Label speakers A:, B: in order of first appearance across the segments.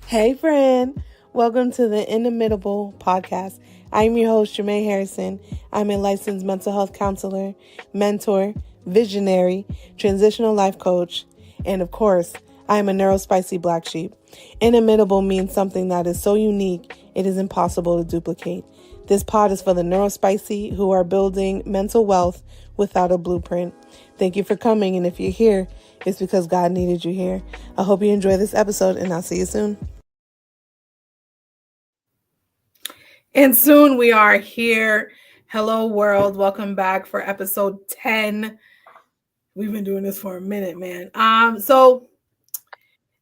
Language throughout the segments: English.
A: Hey, friend. Welcome to the Inimitable podcast. I'm your host, Jermaine Harrison. I'm a licensed mental health counselor, mentor, visionary, transitional life coach, and of course, I am a neurospicy black sheep. Inimitable means something that is so unique, it is impossible to duplicate. This pod is for the neurospicy who are building mental wealth without a blueprint. Thank you for coming, and if you're here, it's because God needed you here. I hope you enjoy this episode, and I'll see you soon. And soon we are here. Hello, world. Welcome back for episode 10. We've been doing this for a minute, man. So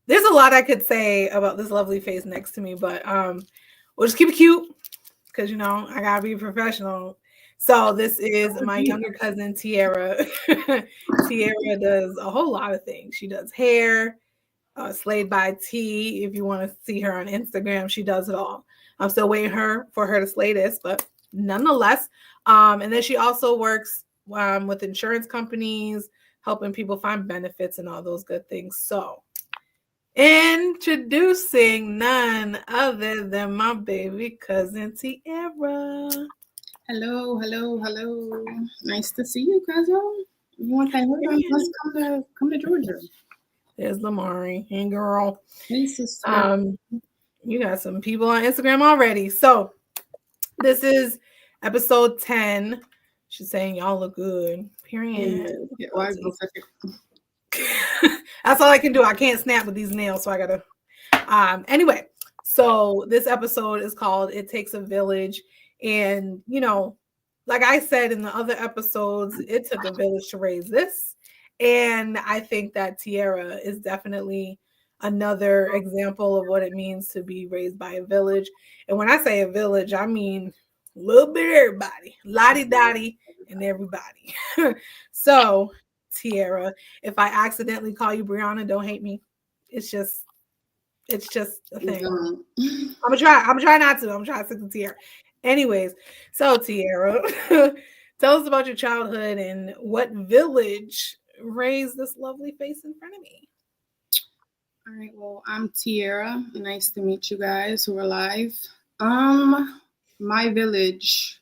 A: there's a lot I could say about this lovely face next to me, but we'll just keep it cute because I gotta be professional. So this is my younger cousin Tiara. Tiara does a whole lot of things. She does hair, Slayed by T. If you want to see her on Instagram, she does it all. I'm still waiting for her to slay this, but nonetheless. And then she also works with insurance companies, helping people find benefits and all those good things. So introducing none other than my baby cousin Tiara.
B: Hello. Nice to see you, cousin. You want that hair? Let's come to Georgia.
A: There's Lamari. Hey, girl.
B: Hey, sister.
A: You got some people on Instagram already. So this is episode 10. She's saying y'all look good. Period.
B: Yeah,
A: that's all I can do. I can't snap with these nails, so I gotta anyway. So this episode is called It Takes a Village. And like I said in the other episodes, it took a village to raise this. And I think that Tiara is definitely another example of what it means to be raised by a village. And when I say a village, I mean a little bit of everybody, lottie dottie and everybody. So Tiara, if I accidentally call you Brianna, don't hate me. It's just a thing. I'm gonna try not to. I'm trying to stick to Tiara. Anyways, so Tiara, tell us about your childhood and what village raised this lovely face in front of me.
B: All right, well, I'm Tiara. Nice to meet you guys who are live. My village.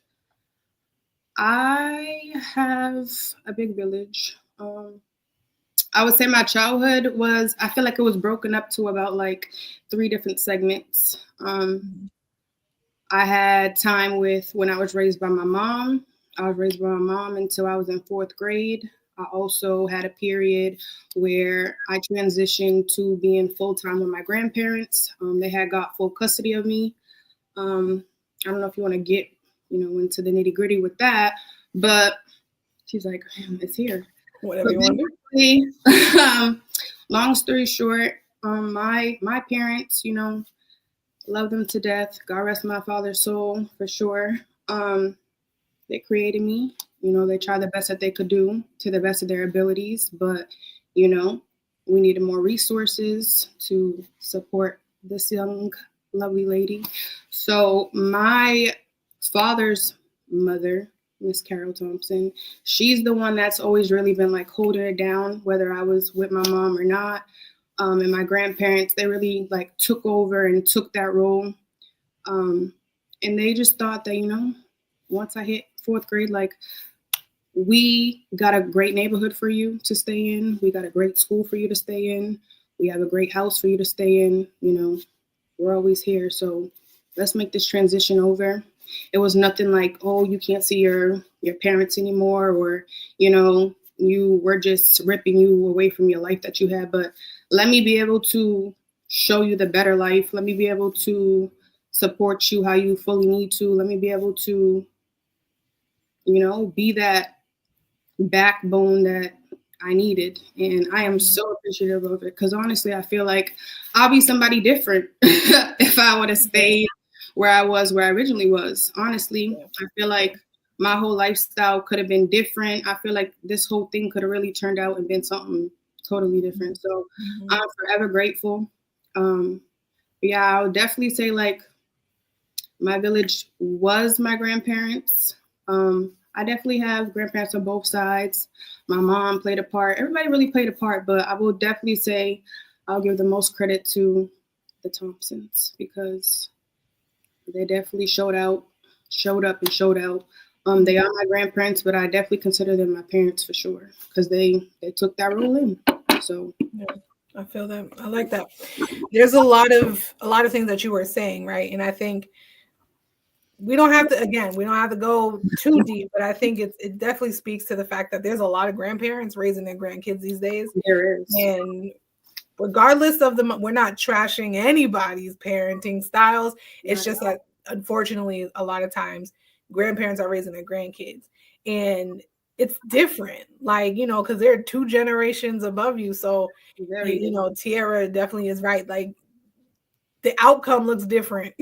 B: I have a big village. I would say my childhood I feel like it was broken up to about like 3 different segments. I had time when I was raised by my mom. I was raised by my mom until I was in 4th grade. I also had a period where I transitioned to being full-time with my grandparents. They had got full custody of me. I don't know if you want to get, into the nitty-gritty with that, but she's like, it's here.
A: Whatever you want to
B: do. Long story short, my parents, love them to death. God rest my father's soul for sure. They created me. They tried the best that they could do to the best of their abilities, but we needed more resources to support this young, lovely lady. So my father's mother, Miss Carol Thompson, she's the one that's always really been like holding it down, whether I was with my mom or not. And my grandparents, they really like took over and took that role. And they just thought that, once I hit 4th grade, like, we got a great neighborhood for you to stay in. We got a great school for you to stay in. We have a great house for you to stay in. We're always here. So let's make this transition over. It was nothing like, oh, you can't see your parents anymore, or, we're just ripping you away from your life that you had. But let me be able to show you the better life. Let me be able to support you how you fully need to. Let me be able to, be that backbone that I needed. And I am so appreciative of it, because honestly, I feel like I'll be somebody different if I would have stayed where I originally was. Honestly, I feel like my whole lifestyle could have been different. I feel like this whole thing could have really turned out and been something totally different. So I'm forever grateful. Yeah, I would definitely say like my village was my grandparents. I definitely have grandparents on both sides. My mom played a part. Everybody really played a part, but I will definitely say I'll give the most credit to the Thompsons because they definitely showed up and showed out. They are my grandparents, but I definitely consider them my parents for sure because they took that role in. So
A: yeah, I feel that. I like that. There's a lot of things that you were saying, right? And I think we don't have to go too deep, but I think it definitely speaks to the fact that there's a lot of grandparents raising their grandkids these days.
B: there is.
A: And regardless of we're not trashing anybody's parenting styles. It's just that unfortunately a lot of times grandparents are raising their grandkids and it's different, like, you know, because they're 2 generations above you. So you know, Tiara definitely is right. Like the outcome looks different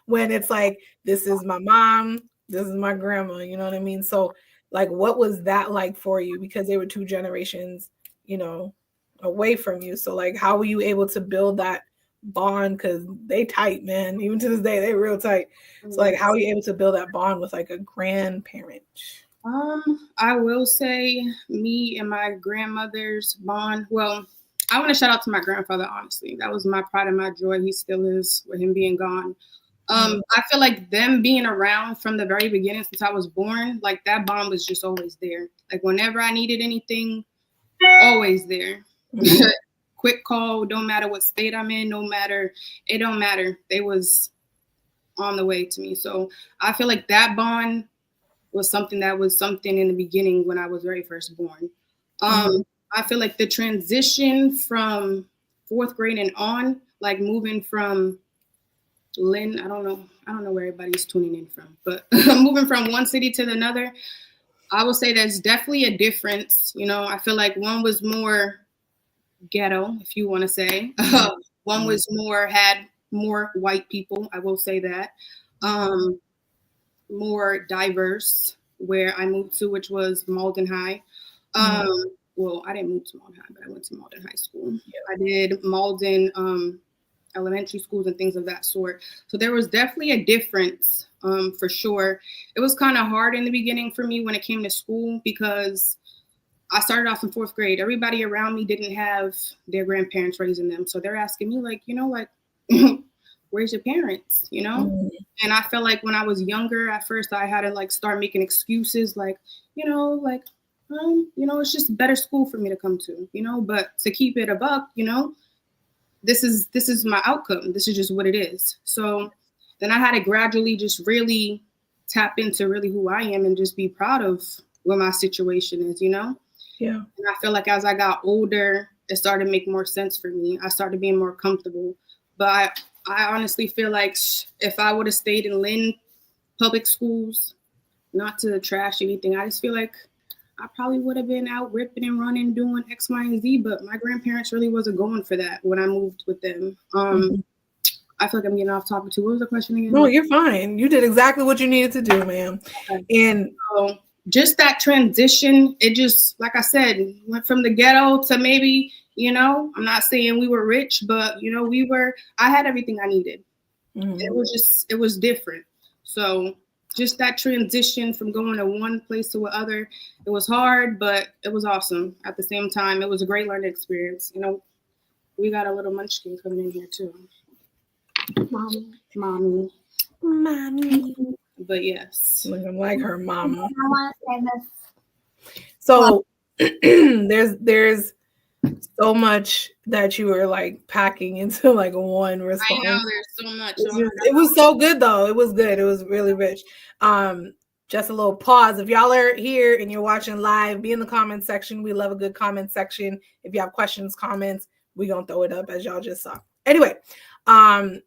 A: when it's like, this is my mom, this is my grandma, you know what I mean? So like, what was that like for you? Because they were 2 generations, you know, away from you. So like, how were you able to build that bond? Because they tight, man. Even to this day, they real tight. So like, how are you able to build that bond with like a grandparent?
B: I will say me and my grandmother's bond. Well, I want to shout out to my grandfather, honestly. That was my pride and my joy. He still is with him being gone. I feel like them being around from the very beginning since I was born, like that bond was just always there. Like whenever I needed anything, always there. Quick call, don't matter what state I'm in, it don't matter. They was on the way to me. So I feel like that bond was something in the beginning when I was very first born. I feel like the transition from 4th grade and on, like moving from Lynn, I don't know where everybody's tuning in from, but moving from one city to another, I would say there's definitely a difference. You know, I feel like one was more ghetto, if you want to say. One was had more white people, I will say that. More diverse, where I moved to, which was Malden High. Well, I didn't move to Malden High, but I went to Malden High School. I did Malden elementary schools and things of that sort. So there was definitely a difference, for sure. It was kind of hard in the beginning for me when it came to school because I started off in 4th grade. Everybody around me didn't have their grandparents raising them. So they're asking me like, you know, like, where's your parents, you know? And I felt like when I was younger, at first I had to like start making excuses like, you know, like, you know, it's just a better school for me to come to, you know, but to keep it a buck, you know, this is my outcome. This is just what it is. So then I had to gradually just really tap into really who I am and just be proud of what my situation is, you know? Yeah. And I feel like as I got older, it started to make more sense for me. I started being more comfortable. But I honestly feel like if I would have stayed in Lynn public schools, not to trash anything, I just feel like I probably would have been out ripping and running, doing X, Y, and Z. But my grandparents really wasn't going for that when I moved with them. I feel like I'm getting off topic too. What was the question again?
A: No, you're fine. You did exactly what you needed to do, ma'am. Okay. And
B: so just that transition, it just, like I said, went from the ghetto to maybe, you know, I'm not saying we were rich, but, you know, I had everything I needed. It was different. So just that transition from going to one place to another, it was hard, but it was awesome. At the same time, it was a great learning experience. You know, we got a little munchkin coming in here too. Mommy. But yes.
A: Looking like her mama. So there's so much that you were like packing into like one response.
B: I know there's so much.
A: It was so good though. It was good. It was really rich. Just a little pause. If y'all are here and you're watching live, be in the comment section. We love a good comment section. If you have questions, comments, we gonna throw it up as y'all just saw. Anyway,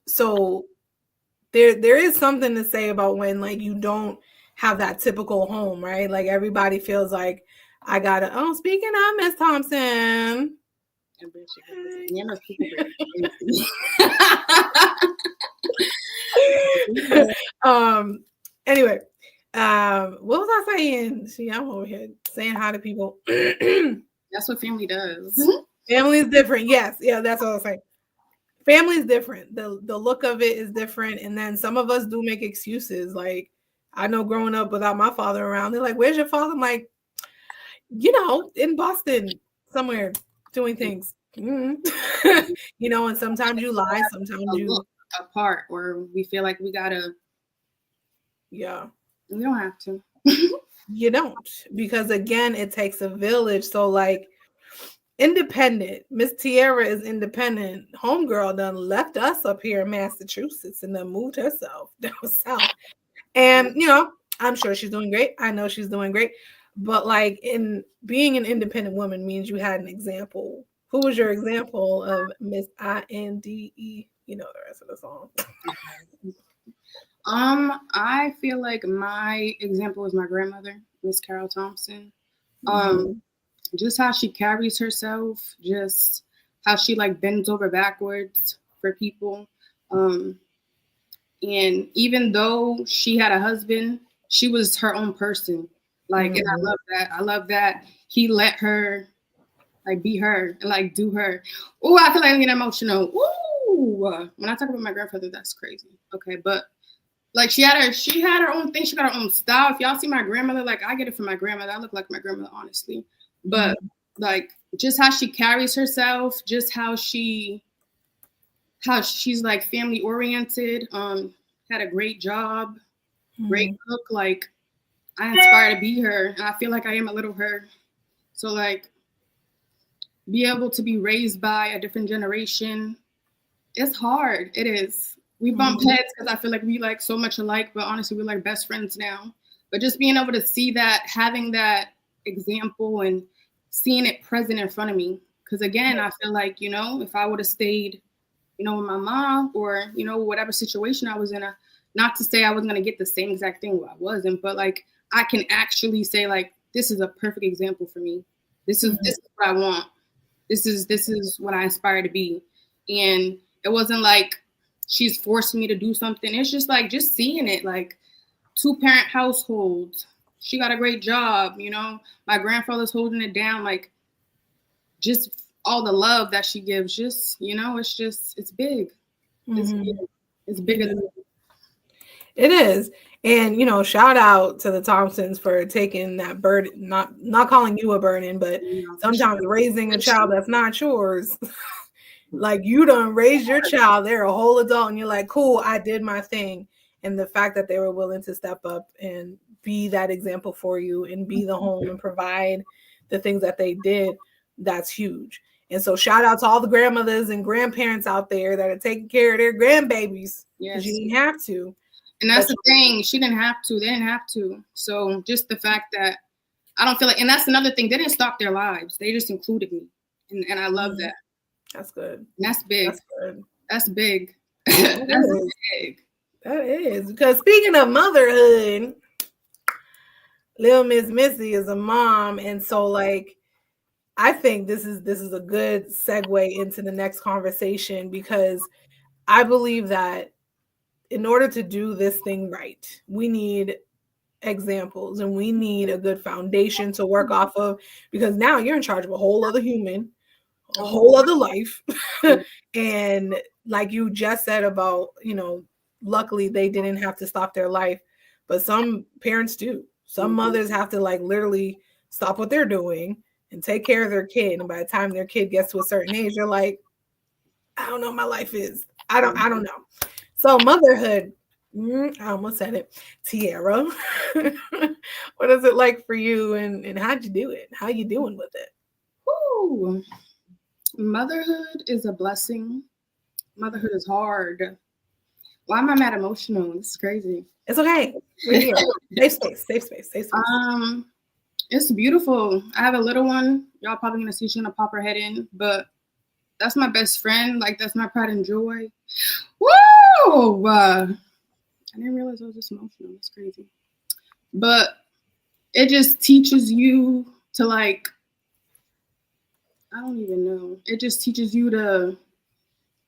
A: so there is something to say about when like you don't have that typical home, right? Like everybody feels like I gotta. Oh, speaking of Miss Thompson. Anyway, what was I saying? See, I'm over here saying hi to people.
B: That's what family does.
A: Family is different. Yes, yeah, that's what I was saying. Family is different. The look of it is different, and then some of us do make excuses. Like I know, growing up without my father around, they're like, "Where's your father?" I'm like, you know, in Boston somewhere doing things. Mhm. You know, and sometimes you lie, sometimes
B: A
A: you,
B: look apart, or we feel like we
A: yeah,
B: don't have to.
A: you don't. Because again, it takes a village. So like independent. Miss Tierra is independent. Homegirl done left us up here in Massachusetts and then moved herself down south. And you know, I'm sure she's doing great. I know she's doing great. But like in being an independent woman means you had an example. Who was your example of Miss INDE? You know the rest of the song.
B: I feel like my example is my grandmother, Miss Carol Thompson.
A: Mhm.
B: Just how she carries herself, just how she like bends over backwards for people. Um, and even though she had a husband, she was her own person. Like, and I
A: Mhm.
B: love that. I love that he let her like be her and like do her. Oh, I feel like I'm getting emotional. Ooh, when I talk about my grandfather, that's crazy. Okay, but like she had her own thing. She got her own style. If y'all see my grandmother, like I get it from my grandmother. I look like my grandmother, honestly. But
A: Mhm.
B: like just how she carries herself, just how she's like family oriented. Had a great job, great
A: Mhm.
B: cook. Like I aspire to be her, and I feel like I am a little her. So like be able to be raised by a different generation, it's hard. It is. We bump
A: Mhm.
B: heads because I feel like we like so much alike, but honestly, we're like best friends now. But just being able to see that, having that example and seeing it present in front of me. Because again, I feel like, if I would have stayed, with my mom or, whatever situation I was in, not to say I wasn't going to get the same exact thing, well, I wasn't, but like I can actually say, like, this is a perfect example for me. This is what I want. This is what I aspire to be. And it wasn't like she's forcing me to do something. It's just like just seeing it, like 2-parent household. She got a great job, My grandfather's holding it down, like just all the love that she gives, it's big. It's big.
A: Mhm.
B: It's bigger than
A: It is. And you know, shout out to the Thompsons for taking that burden, not calling you a burden, but
B: for sure.
A: sometimes raising a child that's not yours. Like you done raised your child, they're a whole adult, and you're like, cool, I did my thing. And the fact that they were willing to step up and be that example for you and be the home and provide the things that they did, that's huge. And so shout out to all the grandmothers and grandparents out there that are taking care of their grandbabies because you
B: Yes.
A: didn't have to.
B: And that's the thing. She didn't have to. They didn't have to. So just the fact that I don't feel like, and that's another thing. They didn't stop their lives. They just included me, and I love that.
A: That's good.
B: And that's big.
A: That's good.
B: That's big.
A: That
B: That's
A: is.
B: big.
A: That is. Because speaking of motherhood, Little Miss Missy is a mom, and so like I think this is a good segue into the next conversation because I believe that in order to do this thing right, we need examples and we need a good foundation to work off of because now you're in charge of a whole other human, a whole other life. And like you just said about, luckily they didn't have to stop their life, but some parents do. Some mothers have to like literally stop what they're doing and take care of their kid. And by the time their kid gets to a certain age, they're like, I don't know what my life is. I don't know. So motherhood, I almost said it. Tierra, what is it like for you and how'd you do it? How you doing with it?
B: Woo. Motherhood is a blessing. Motherhood is hard. Why am I mad emotional? This is crazy.
A: It's okay. We're here. Safe space, safe space, safe space.
B: It's beautiful. I have a little one. Y'all probably gonna see she's gonna pop her head in, but that's my best friend. Like that's my pride and joy. Woo! I didn't realize I was this emotional. It's crazy. But it just teaches you to like, I don't even know. It just teaches you to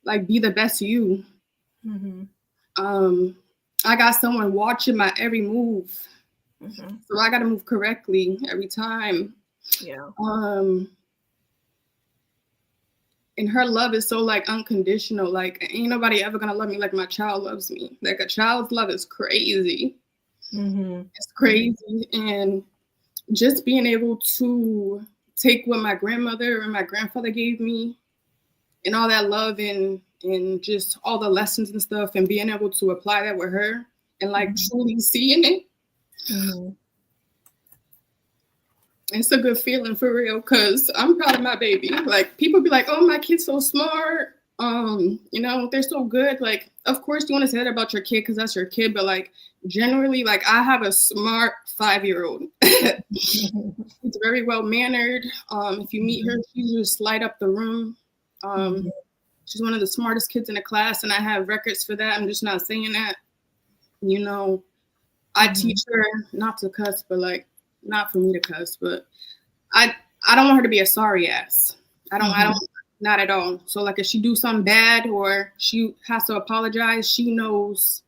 B: like be the best you.
A: Mm-hmm.
B: I got someone watching my every move.
A: Mm-hmm.
B: So I gotta move correctly every time.
A: Yeah.
B: And her love is so like unconditional. Like ain't nobody ever gonna love me like my child loves me. Like a child's love is crazy.
A: Mm-hmm.
B: It's crazy. And just being able to take what my grandmother and my grandfather gave me and all that love and just all the lessons and stuff, and being able to apply that with her and like truly seeing it.
A: Mm-hmm.
B: It's a good feeling for real, because I'm proud of my baby. Like, people be like, oh, my kid's so smart. You know, they're so good. Like, of course you want to say that about your kid because that's your kid, but like generally, like, I have a smart 5-year-old. She's very well mannered. If you meet her, she just light up the room. She's one of the smartest kids in the class, and I have records for that. I'm just not saying that. You know, I teach her not to cuss, but like, not for me to cuss, but I don't want her to be a sorry ass. I don't, not at all. So like, if she do something bad or she has to apologize, she knows,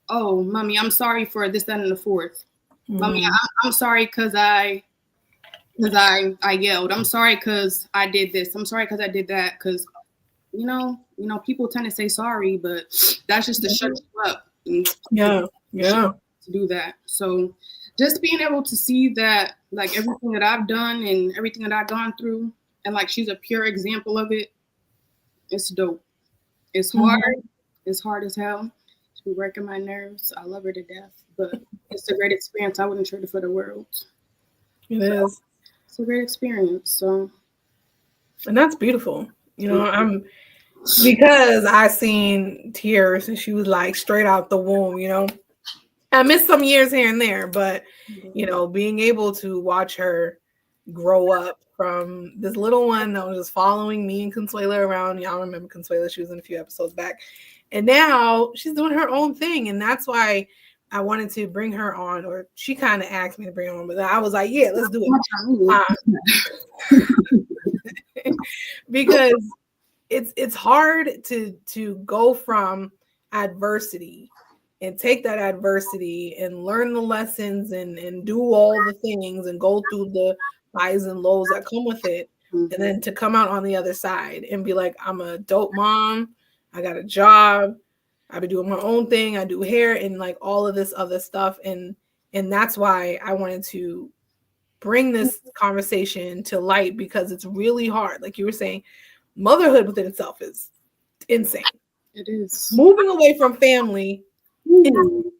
B: oh, mommy, I'm sorry for this, that, and the fourth. Mommy, I'm sorry because I yelled. I'm sorry because I did this. I'm sorry because I did that. Because you know, people tend to say sorry, but that's just to shut you up. To do that. So just being able to see that, like, everything that I've done and everything that I've gone through, and like, she's a pure example of it. It's dope. It's hard. It's hard as hell. She's working my nerves. I love her to death, but it's a great experience. I wouldn't trade it for the world.
A: It is.
B: It's a great experience. So,
A: and that's beautiful. You know, because I seen tears and she was like straight out the womb, you know. I missed some years here and there, but you know, being able to watch her grow up from this little one that was just following me and Consuela around. Y'all remember Consuela? She was in a few episodes back. And now she's doing her own thing. And that's why I wanted to bring her on, or she kind of asked me to bring her on, but I was like, yeah, let's do it. Because it's hard to go from adversity and take that adversity and learn the lessons and do all the things and go through the highs and lows that come with it. And then to come out on the other side and be like, I'm a dope mom. I got a job. I've been doing my own thing. I do hair and like all of this other stuff. And that's why I wanted to bring this conversation to light, because it's really hard. Like you were saying, motherhood within itself is insane.
B: It is.
A: Moving away from family. Moving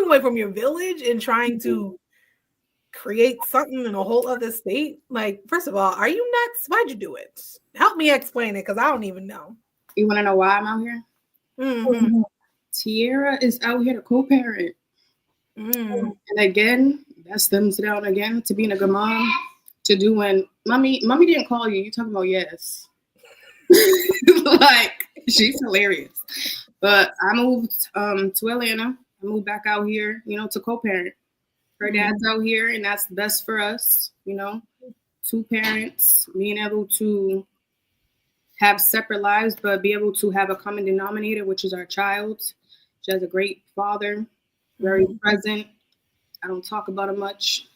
A: away from your village and trying to create something in a whole other state. Like, first of all, are you nuts? Why'd you do it? Help me explain it, because I don't even know.
B: You want to know why I'm out here? Tierra is out here to co-parent. And again, that stems down again to being a good mom, to doing, mommy didn't call you. You talking about yes. Like, she's hilarious. But I moved to Atlanta. I moved back out here, you know, to co-parent. Her dad's out here, and that's best for us, you know. 2 parents, being able to have separate lives, but be able to have a common denominator, which is our child. She has a great father, very present. I don't talk about him much.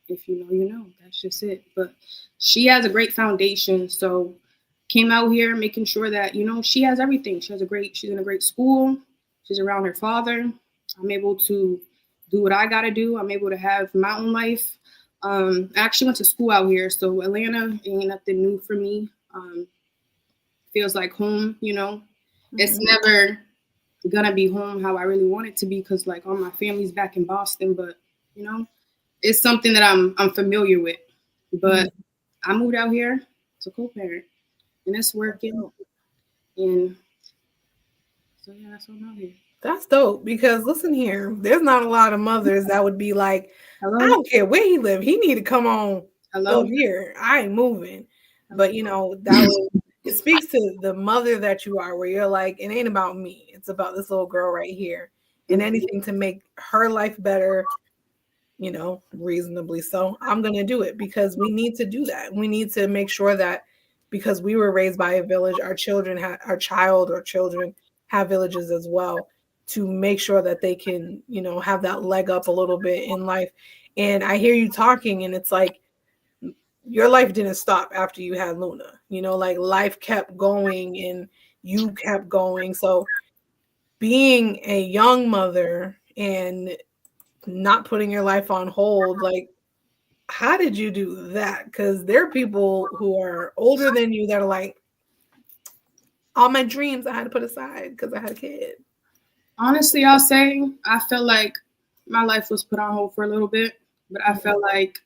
B: If you know, you know. That's just it. But she has a great foundation. So came out here making sure that, you know, she has everything. She's in a great school. She's around her father. I'm able to do what I got to do. I'm able to have my own life. I actually went to school out here. So Atlanta ain't nothing new for me. Feels like home, you know. It's never gonna be home how I really want it to be, because like all my family's back in Boston, but you know, it's something that I'm familiar with. But I moved out here to co-parent, and it's working. And so yeah, that's what I'm out here.
A: That's dope, because listen here, there's not a lot of mothers that would be like, hello? I don't care where he live, he need to come on over here. I ain't moving. But you know, it speaks to the mother that you are, where you're like, it ain't about me. It's about this little girl right here. And anything to make her life better, you know, reasonably so, I'm going to do it, because we need to do that. We need to make sure that, because we were raised by a village, our children have villages as well, to make sure that they can, you know, have that leg up a little bit in life. And I hear you talking, and it's like, your life didn't stop after you had Luna, you know, like life kept going and you kept going. So being a young mother and not putting your life on hold, like, How did you do that? Because there are people who are older than you that are like, all my dreams I had to put aside because I had a kid.
B: Honestly, I'll say I felt like my life was put on hold for a little bit, but I felt like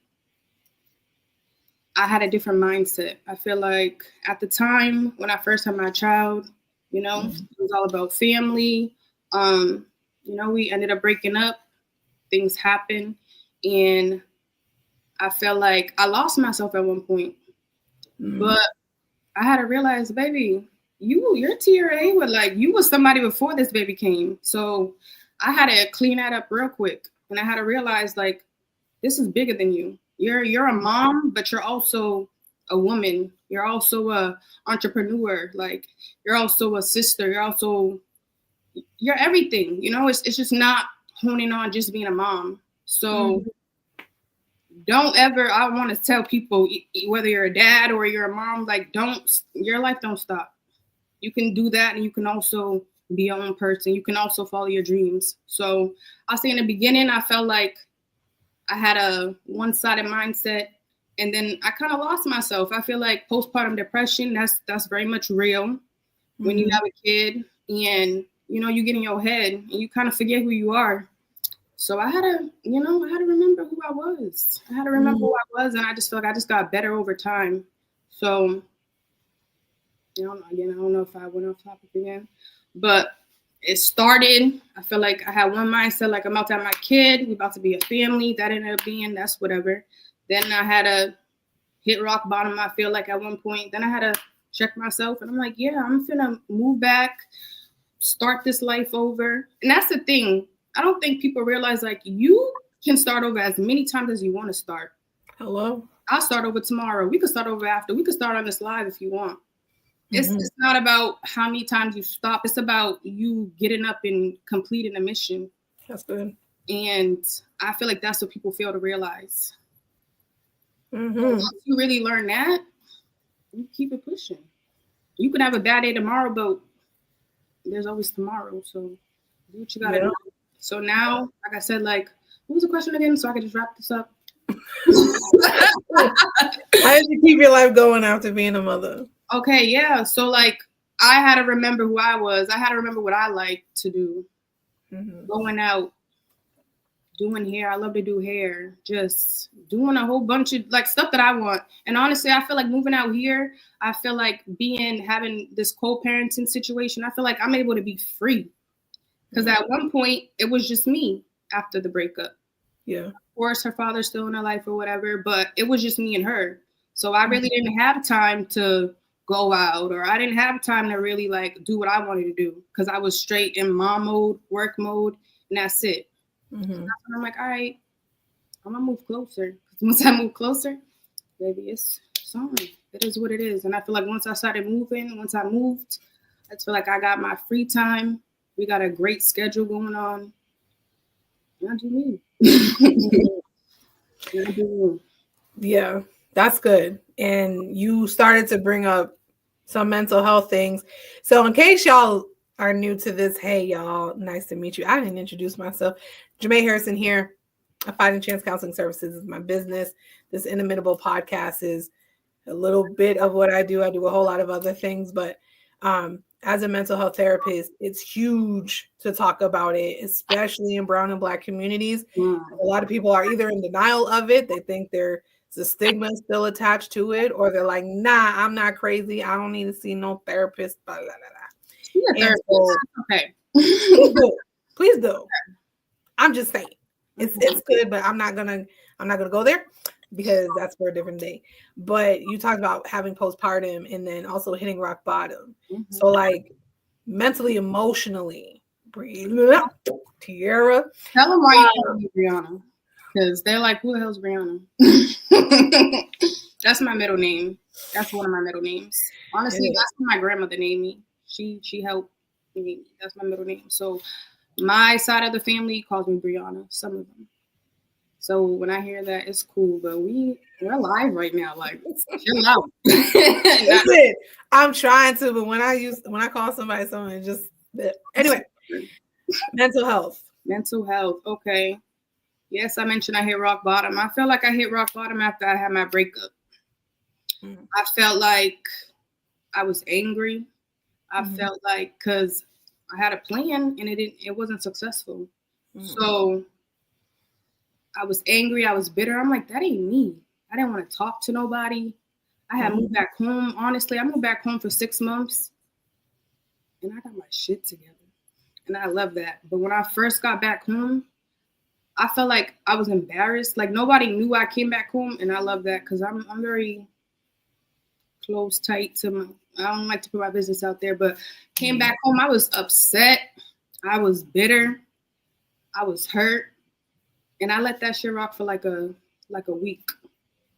B: I had a different mindset. I feel like at the time when I first had my child, it was all about family. We ended up breaking up. Things happened, and I felt like I lost myself at one point. But I had to realize, baby, you're TRA, but you was somebody before this baby came. So I had to clean that up real quick, and I had to realize this is bigger than you. You're a mom, but you're also a woman. You're also a entrepreneur. You're also a sister. You're everything. It's just not honing on just being a mom. So don't ever. I want to tell people, whether you're a dad or you're a mom, your life don't stop. You can do that, and you can also be your own person. You can also follow your dreams. So I'll say in the beginning, I felt like I had a one-sided mindset, and then I kind of lost myself. I feel like postpartum depression, that's very much real when you have a kid and, you get in your head and you kind of forget who you are. So I had to remember who I was. I had to remember who I was, and I just feel like I just got better over time. So, I don't know if I went off topic again, but it started, I feel like I had one mindset, I'm about to have my kid, we about to be a family. That ended up being, that's whatever. Then I had to hit rock bottom, I feel like at one point. Then I had to check myself, and I'm like, yeah, I'm finna move back, start this life over. And that's the thing. I don't think people realize, you can start over as many times as you want to start.
A: Hello?
B: I'll start over tomorrow. We could start over after. We could start on this live if you want. It's not about how many times you stop. It's about you getting up and completing a mission.
A: That's good.
B: And I feel like that's what people fail to realize. Once you really learn that, you keep it pushing. You could have a bad day tomorrow, but there's always tomorrow. So do what you gotta do. So now, like I said, what was the question again? So I can just wrap this up.
A: How did you keep your life going after being a mother?
B: Okay, yeah. So I had to remember who I was. I had to remember what I like to do. Going out, doing hair. I love to do hair. Just doing a whole bunch of stuff that I want. And honestly, I feel like moving out here, I feel like having this co-parenting situation, I feel like I'm able to be free. Because at one point, it was just me after the breakup.
A: Yeah.
B: Of course, her father's still in her life or whatever, but it was just me and her. So I really didn't have time to go out, or I didn't have time to really do what I wanted to do, because I was straight in mom mode, work mode, and that's it. And I'm like, all right, I'm gonna move closer. Because once I move closer, baby, it's on. It is what it is. And I feel like once I started moving, once I moved, I feel like I got my free time. We got a great schedule going on. And I do me.
A: Yeah, that's good. And you started to bring up some mental health things. So in case y'all are new to this, hey y'all, nice to meet you. I didn't introduce myself. Jamae Harrison here. Fighting Chance Counseling Services is my business. This Inimitable podcast is a little bit of what I do. I do a whole lot of other things, but as a mental health therapist, it's huge to talk about it, especially in brown and Black communities. A lot of people are either in denial of it. They think there's a stigma still attached to it, or they're like, nah, I'm not crazy. I don't need to see no therapist. Blah, blah, blah, blah. So,
B: okay.
A: Please do. I'm just saying it's good, but I'm not gonna go there, because that's for a different day. But you talked about having postpartum and then also hitting rock bottom. So mentally, emotionally, Tiara.
B: Tell them why you call me Brianna. Because they're like, who the hell's Brianna? That's my middle name. That's one of my middle names. Honestly, that's what my grandmother named me. She helped me. That's my middle name. So my side of the family calls me Brianna, some of them. So when I hear that, it's cool, but we're live right now. Chill out.
A: Listen, I'm trying to, but when I call somebody something, just anyway. Mental health.
B: Okay. Yes, I mentioned I hit rock bottom. I feel like I hit rock bottom after I had my breakup.
A: Mm-hmm.
B: I felt like I was angry. I felt like because I had a plan and it wasn't successful. So I was angry. I was bitter. I'm like, that ain't me. I didn't want to talk to nobody. I had moved back home. Honestly, I moved back home for 6 months and I got my shit together. And I love that. But when I first got back home, I felt like I was embarrassed. Like nobody knew I came back home. And I love that because I'm very close, tight to my, I don't like to put my business out there, but came back home. I was upset. I was bitter. I was hurt. And I let that shit rock for like a week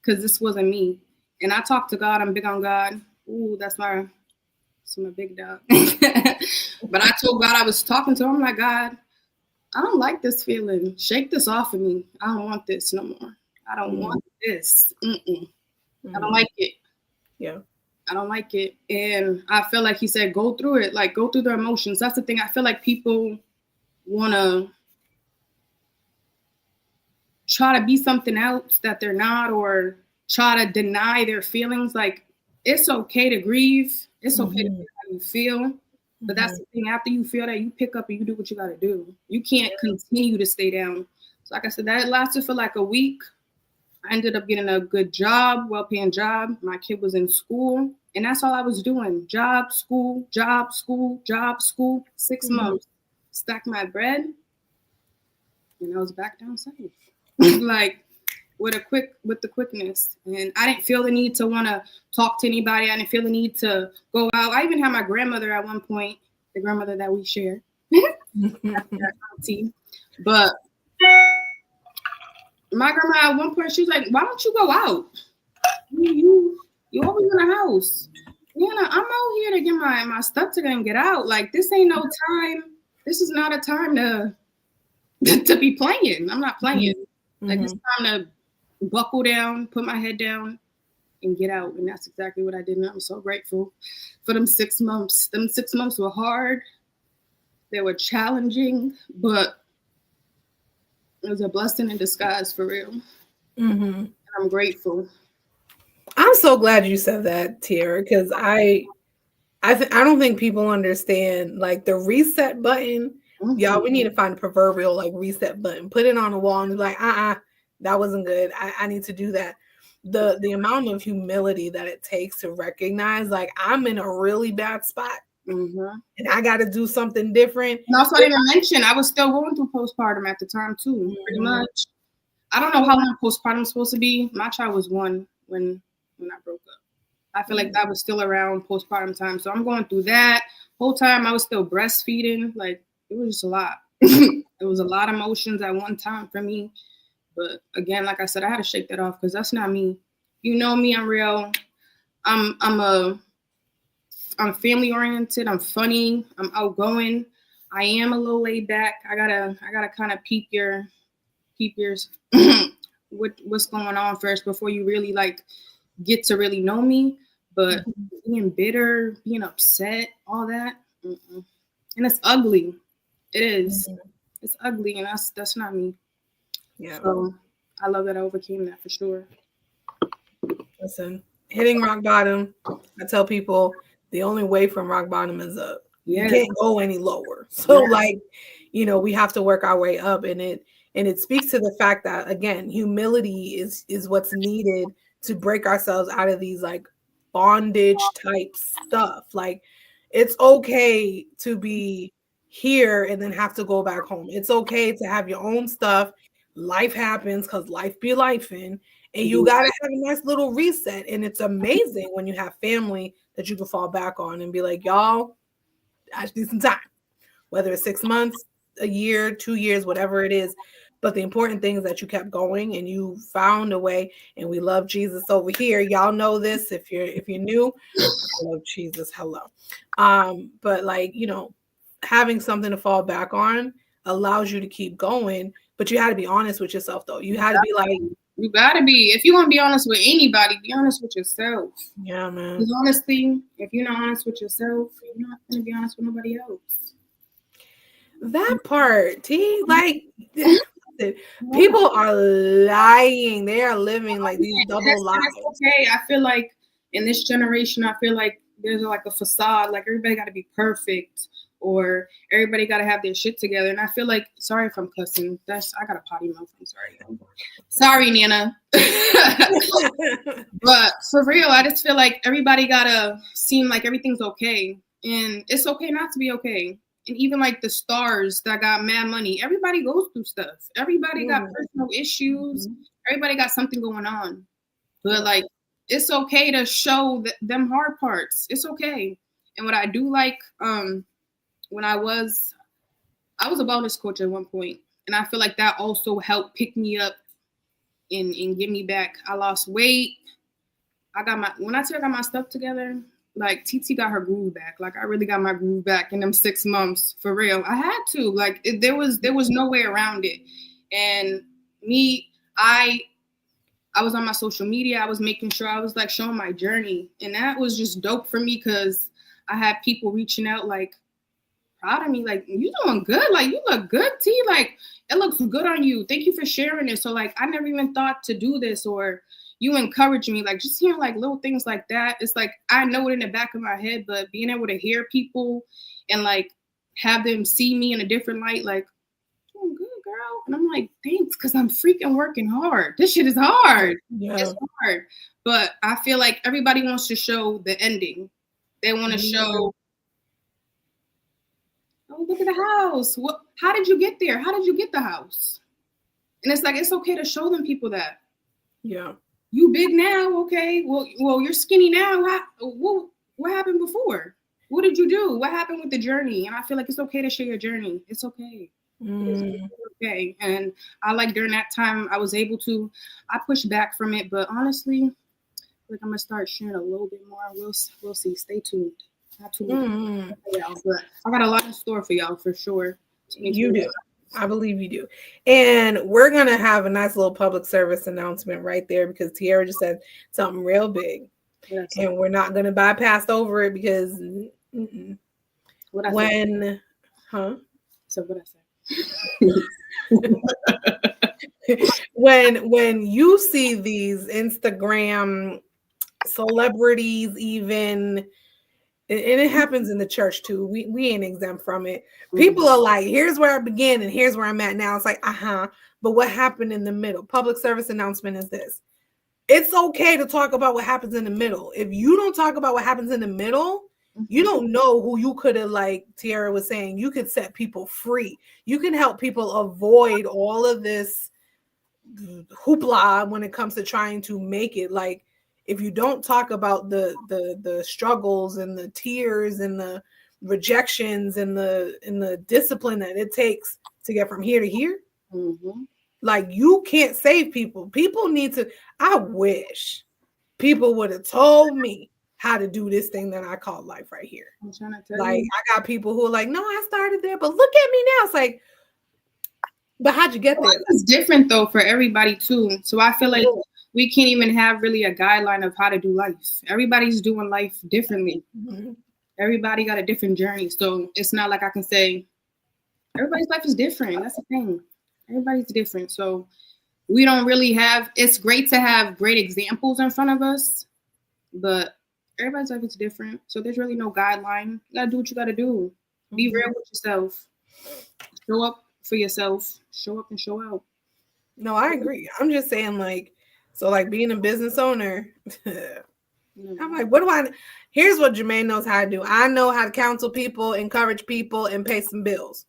B: because this wasn't me. And I talked to God. I'm big on God. Ooh, that's my big dog. But I told God, I was talking to him, I'm like, God, I don't like this feeling. Shake this off of me. I don't want this no more. I don't want this. I don't like it.
A: Yeah.
B: I don't like it. And I feel like he said, go through it. Like, go through the emotions. That's the thing. I feel like people want to try to be something else that they're not, or try to deny their feelings. Like, it's okay to grieve. It's okay to feel how you feel. But that's the thing. After you feel that, you pick up and you do what you got to do. You can't continue to stay down. So like I said, that lasted for like a week. I ended up getting a good job, well-paying job. My kid was in school. And that's all I was doing. Job, school, job, school, job, school. 6 months. Stacked my bread. And I was back down south. Like, with the quickness. And I didn't feel the need to want to talk to anybody. I didn't feel the need to go out. I even had my grandmother at one point, the grandmother that we share. But my grandma at one point, she was like, why don't you go out? You always in the house. Yeah, I'm out here to get my stuff together and get out. Like, this ain't no time. This is not a time to be playing. I'm not playing. Like, it's time to buckle down, put my head down, and get out. And that's exactly what I did. And I'm so grateful for them 6 months. Them 6 months were hard. They were challenging, but it was a blessing in disguise, for real. And I'm grateful.
A: I'm so glad you said that, Tiara, because I don't think people understand, like, the reset button. Y'all, we need to find a proverbial, like, reset button, put it on the wall and be like, that wasn't good. I need to do that. The amount of humility that it takes to recognize, like, I'm in a really bad spot and I got to do something different.
B: And also, I didn't mention, I was still going through postpartum at the time too, pretty much. I don't know how long postpartum is supposed to be. My child was 1 when I broke up. I feel like that was still around postpartum time. So I'm going through that. Whole time I was still breastfeeding. Like, it was just a lot. It was a lot of emotions at one time for me. But again, like I said, I had to shake that off because that's not me. You know me, I'm real. I'm family oriented. I'm funny. I'm outgoing. I am a little laid back. I gotta kind of peep your what's going on first before you really like get to really know me. But being bitter, being upset, all that, and it's ugly. It is. It's ugly, and that's not me.
A: Yeah.
B: So I love that I overcame that for sure.
A: Listen, hitting rock bottom, I tell people the only way from rock bottom is up. You can't go any lower. So like, we have to work our way up, and it speaks to the fact that, again, humility is what's needed to break ourselves out of these like bondage type stuff. Like, it's okay to be here and then have to go back home. It's okay to have your own stuff. Life happens because life be lifing, and you got to have a nice little reset. And it's amazing when you have family that you can fall back on and be like, y'all, I just need some time, whether it's 6 months, a year, 2 years, whatever it is. But the important thing is that you kept going and you found a way. And we love Jesus over here. Y'all know this. If you're new, I love Jesus. Hello. But like, having something to fall back on allows you to keep going. But you had to be honest with yourself, though. You had to be like,
B: you gotta be. If you want to be honest with anybody, be honest with yourself.
A: Yeah, man.
B: Because honestly, if you're not honest with yourself, you're not gonna be honest with nobody else.
A: That part, T, like, listen, people are lying. They are living like these double lives.
B: That's okay. I feel like in this generation, I feel like there's like a facade. Like everybody got to be perfect, or everybody got to have their shit together. And I feel like, sorry if I'm cussing. I got a potty mouth. I'm sorry. Sorry, Nana. But for real, I just feel like everybody gotta seem like everything's okay, and it's okay not to be okay. And even like the stars that got mad money, everybody goes through stuff. Everybody got personal issues. Everybody got something going on. But like, it's okay to show them hard parts. It's okay. And what I do like, when I was a wellness coach at one point, and I feel like that also helped pick me up and get me back. I lost weight. When I say I got my stuff together, like TT got her groove back. Like I really got my groove back in them 6 months, for real. I had to. Like there was no way around it. And me, I was on my social media. I was making sure I was like showing my journey, and that was just dope for me because I had people reaching out like proud of me, like you doing good, like you look good, T, like it looks good on you. Thank you for sharing it. So like I never even thought to do this, or you encourage me, like just hearing like little things like that. It's like I know it in the back of my head, but being able to hear people and like have them see me in a different light, like doing good, girl. And I'm like, thanks, because I'm freaking working hard. This shit is hard. Yeah. It's hard. But I feel like everybody wants to show the ending. They want to show, oh, look at the house. What? How did you get there? How did you get the house? And it's like, it's okay to show them people that.
A: Yeah.
B: You big now, okay? Well, you're skinny now. What happened before? What did you do? What happened with the journey? And I feel like it's okay to share your journey. It's okay. It's okay. And I like during that time, I was able to, I pushed back from it. But honestly, like I'm gonna start sharing a little bit more. We'll see. Stay tuned. Not too much for y'all, but I got a lot in store for y'all for sure.
A: You do. I believe you do. And we're going to have a nice little public service announcement right there because Tiara just said something real big. Yes. And we're not going to bypass over it because
B: what I say? So what
A: I say? when you see these Instagram celebrities, even, and it happens in the church too. We ain't exempt from it. People are like, here's where I began and here's where I'm at now. It's like, but what happened in the middle? Public service announcement is this. It's okay to talk about what happens in the middle. If you don't talk about what happens in the middle, you don't know who you could have, like Tiara was saying, you could set people free. You can help people avoid all of this hoopla when it comes to trying to make it. Like, if you don't talk about the struggles and the tears and the rejections and the discipline that it takes to get from here to here, like you can't save people. People need to. I wish people would have told me how to do this thing that I call life right here.
B: I'm trying to tell
A: like
B: you.
A: I got people who are like, no, I started there, but look at me now. It's like, but how'd you get there?
B: It's different though for everybody too. So I feel like we can't even have really a guideline of how to do life. Everybody's doing life differently. Everybody got a different journey. So it's not like I can say everybody's life is different. That's the thing. Everybody's different. So we don't really have, it's great to have great examples in front of us, but everybody's life is different. So there's really no guideline. You gotta do what you gotta do. Be real with yourself. Show up for yourself. Show up and show out.
A: No, I agree. I'm just saying, like, so like being a business owner, I'm like, here's what Jermaine knows how to do. I know how to counsel people, encourage people, and pay some bills.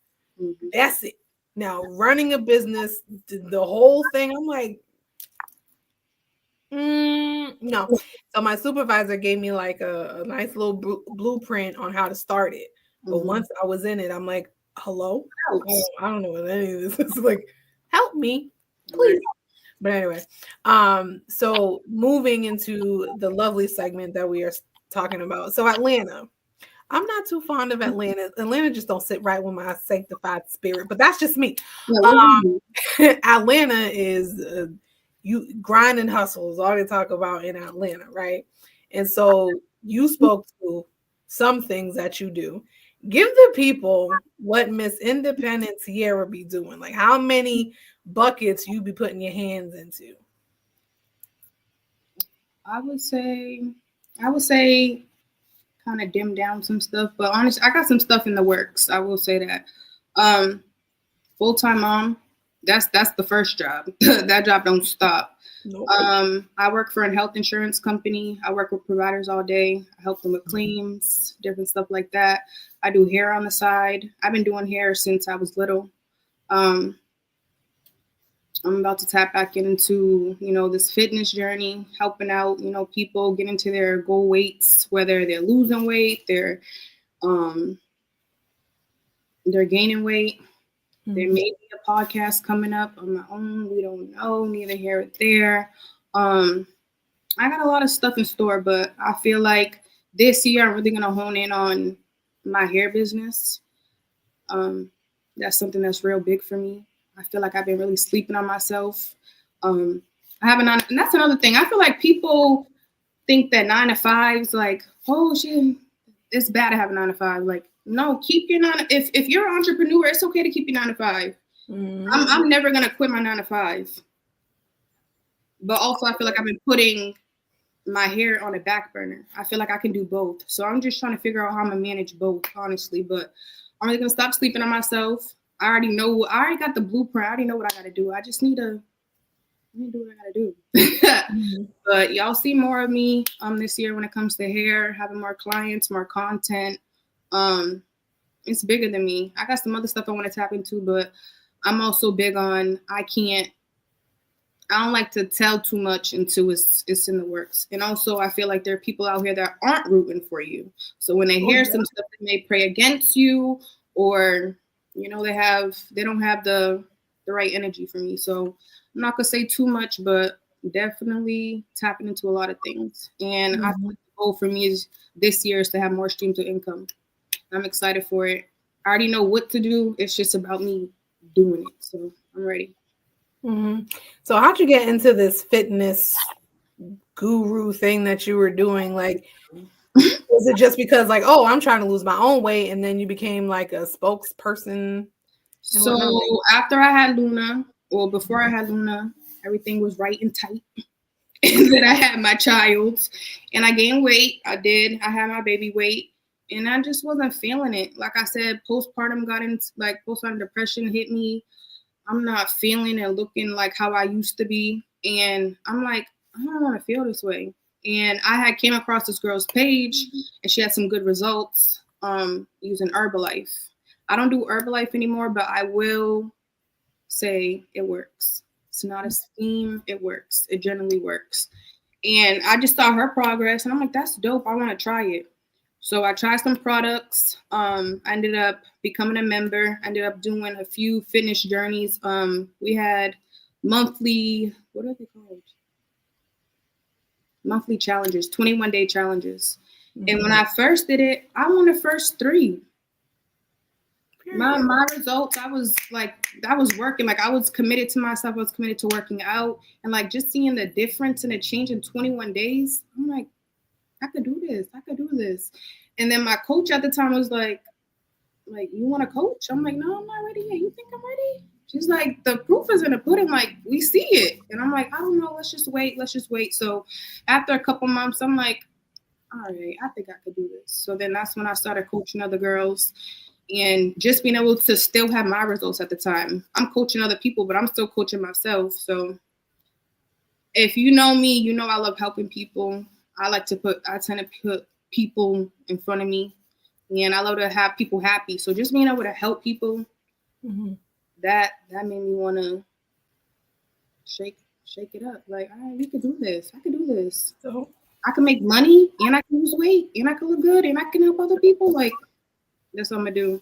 A: That's it. Now, running a business, the whole thing, I'm like, no. So my supervisor gave me like a nice little blueprint on how to start it. But once I was in it, I'm like, hello? I don't know what any of this is. Like, help me, please. But anyway, so moving into the lovely segment that we are talking about. So Atlanta. I'm not too fond of Atlanta. Atlanta just don't sit right with my sanctified spirit, but that's just me. Atlanta is you grind and hustle is all they talk about in Atlanta, right? And so you spoke to some things that you do, Give the people what Miss Independent Sierra be doing. Like how many buckets you be putting your hands into.
B: I would say kind of dim down some stuff, but honestly, I got some stuff in the works. I will say that. Full-time mom, that's the first job. That job don't stop.
A: Nope.
B: I work for a health insurance company. I work with providers all day. I help them with claims, different stuff like that. I do hair on the side. I've been doing hair since I was little. I'm about to tap back into, this fitness journey, helping out, people get into their goal weights, whether they're losing weight, they're gaining weight. There may be a podcast coming up on my own. We don't know, neither here or there. I got a lot of stuff in store, but I feel like this year I'm really going to hone in on my hair business. That's something that's real big for me. I feel like I've been really sleeping on myself. And that's another thing. I feel like people think that 9 to 5's like, oh shit, it's bad to have a 9 to 5. Like, no, keep your 9. If you're an entrepreneur, it's okay to keep your 9 to 5. I'm never gonna quit my 9 to 5. But also, I feel like I've been putting my hair on a back burner. I feel like I can do both. So I'm just trying to figure out how I'm gonna manage both, honestly. But I'm really gonna stop sleeping on myself. I already got the blueprint. I already know what I gotta do. I just need to do what I gotta do. But y'all see more of me this year when it comes to hair, having more clients, more content. It's bigger than me. I got some other stuff I want to tap into, but I'm also big on I don't like to tell too much until it's in the works. And also I feel like there are people out here that aren't rooting for you. So when they hear some stuff, they may pray against you, or they don't have the right energy for me. So I'm not gonna say too much, but definitely tapping into a lot of things. And I think the goal for me is this year is to have more streams of income. I'm excited for it. I already know what to do. It's just about me doing it. So I'm ready.
A: So how'd you get into this fitness guru thing that you were doing? Like, was it just because like, oh, I'm trying to lose my own weight, and then you became like a spokesperson?
B: So after I had Luna, or before I had Luna, everything was right and tight. And then I had my child and I gained weight. I had my baby weight. And I just wasn't feeling it. Like I said, postpartum depression hit me. I'm not feeling and looking like how I used to be. And I'm like, I don't want to feel this way. And I had came across this girl's page and she had some good results using Herbalife. I don't do Herbalife anymore, but I will say it works. It's not a scheme. It works. It generally works. And I just saw her progress and I'm like, that's dope. I want to try it. So I tried some products. I ended up becoming a member. I ended up doing a few fitness journeys. We had monthly, what are they called? Monthly challenges, 21-day challenges. And when I first did it, I won the first 3. My results, I was working. Like I was committed to myself. I was committed to working out. And like just seeing the difference and the change in 21 days, I'm like, I could do this. I could do this. And then my coach at the time was like, you want to coach? I'm like, no, I'm not ready yet. You think I'm ready? She's like, the proof is in the pudding. Like, we see it. And I'm like, I don't know. Let's just wait. So after a couple months, I'm like, all right, I think I could do this. So then that's when I started coaching other girls and just being able to still have my results at the time. I'm coaching other people, but I'm still coaching myself. So if you know me, you know I love helping people. I tend to put people in front of me, and I love to have people happy. So just being able to help people, that made me want to shake it up. Like, all right, we could do this. I could do this. So I can make money, and I can lose weight, and I can look good, and I can help other people. Like, that's what I'm gonna do.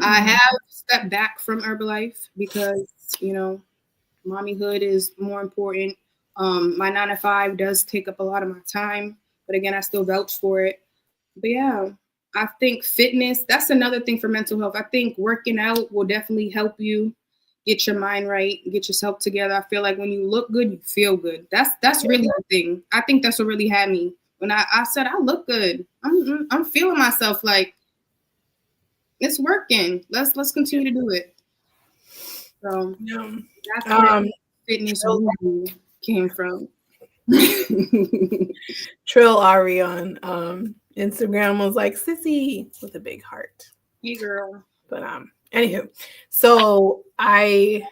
B: I have stepped back from Herbalife because mommyhood is more important. My 9 to 5 does take up a lot of my time, but again, I still vouch for it. But yeah, I think fitness, that's another thing for mental health. I think working out will definitely help you get your mind right, get yourself together. I feel like when you look good, you feel good. That's really the thing. I think that's what really had me. When I said I look good, I'm feeling myself like, it's working. Let's continue to do it. So
A: Yeah.
B: that's where fitness movie came from.
A: Trill Ari on Instagram was like sissy with a big heart.
B: Hey girl.
A: But anywho, so I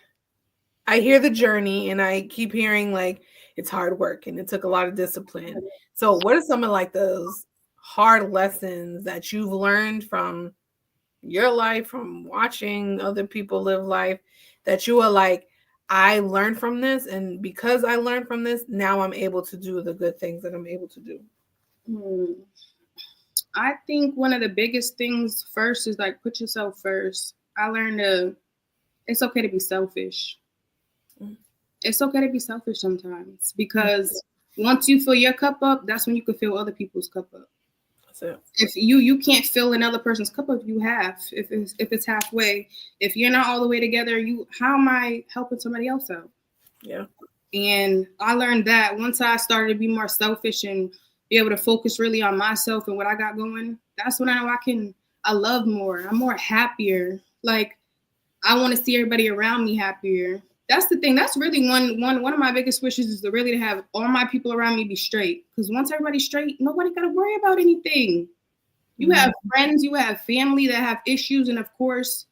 A: hear the journey and I keep hearing like it's hard work and it took a lot of discipline. So what are some of like those hard lessons that you've learned from your life, from watching other people live life, that you are like, I learned from this, and because I learned from this, now I'm able to do the good things that I'm able to do?
B: I think one of the biggest things first is like put yourself first. I learned it's okay to be selfish. It's okay to be selfish sometimes, because once you fill your cup up, that's when you can fill other people's cup up. If you can't fill another person's cup up, you have. If it's halfway, if you're not all the way together, how am I helping somebody else out?
A: Yeah.
B: And I learned that once I started to be more selfish and be able to focus really on myself and what I got going, that's when I love more. I'm more happier. Like, I want to see everybody around me happier. That's the thing. That's really one of my biggest wishes, is to really have all my people around me be straight. Because once everybody's straight, nobody got to worry about anything. You have friends, you have family that have issues, and of course,